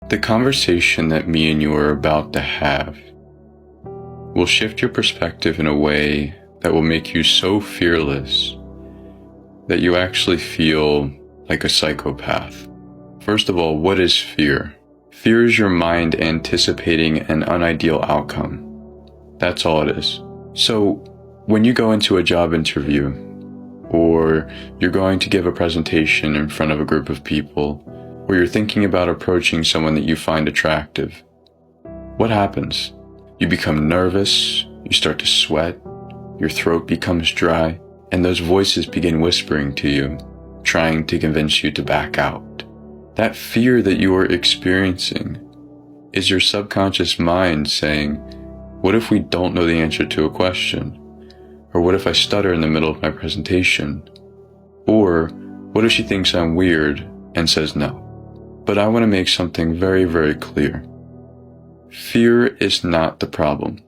The conversation that me and you are about to have will shift your perspective in a way that will make you so fearless that you actually feel like a psychopath. First of all, what is fear? Fear is your mind anticipating an unideal outcome. That's all it is. So when you go into a job interview, or you're going to give a presentation in front of a group of people, or you're thinking about approaching someone that you find attractive, what happens? You become nervous, you start to sweat, your throat becomes dry, and those voices begin whispering to you, trying to convince you to back out. That fear that you are experiencing is your subconscious mind saying, what if we don't know the answer to a question? Or what if I stutter in the middle of my presentation? Or what if she thinks I'm weird and says no? But I want to make something very, very clear. Fear is not the problem.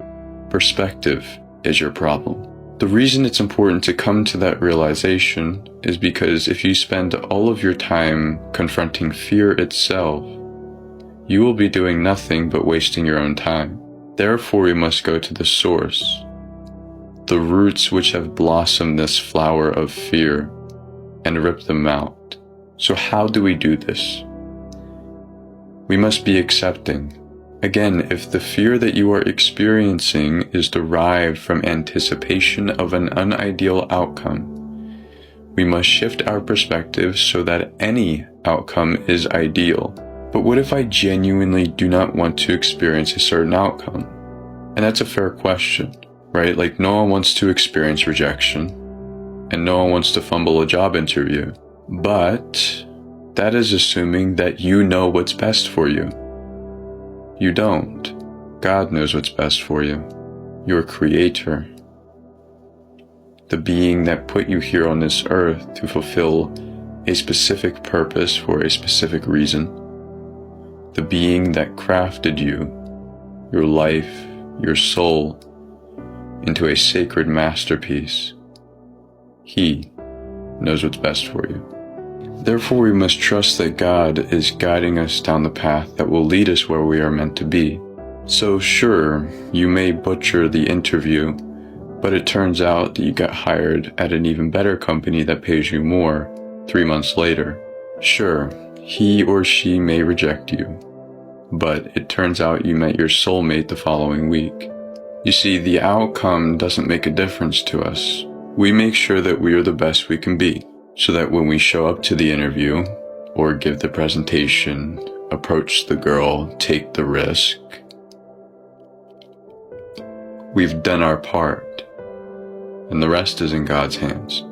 Perspective is your problem. The reason it's important to come to that realization is because if you spend all of your time confronting fear itself, you will be doing nothing but wasting your own time. Therefore, we must go to the source, the roots which have blossomed this flower of fear, and rip them out. So how do we do this? We must be accepting. Again, if the fear that you are experiencing is derived from anticipation of an unideal outcome, we must shift our perspective so that any outcome is ideal. But what if I genuinely do not want to experience a certain outcome? And that's a fair question, right? Like, no one wants to experience rejection, and no one wants to fumble a job interview. But that is assuming that you know what's best for you. You don't. God knows what's best for you. Your Creator. The being that put you here on this earth to fulfill a specific purpose for a specific reason. The being that crafted you, your life, your soul, into a sacred masterpiece. He knows what's best for you. Therefore, we must trust that God is guiding us down the path that will lead us where we are meant to be. So sure, you may butcher the interview, but it turns out that you got hired at an even better company that pays you more 3 months later. Sure, he or she may reject you, but it turns out you met your soulmate the following week. You see, the outcome doesn't make a difference to us. We make sure that we are the best we can be, so that when we show up to the interview, or give the presentation, approach the girl, take the risk, we've done our part, and the rest is in God's hands.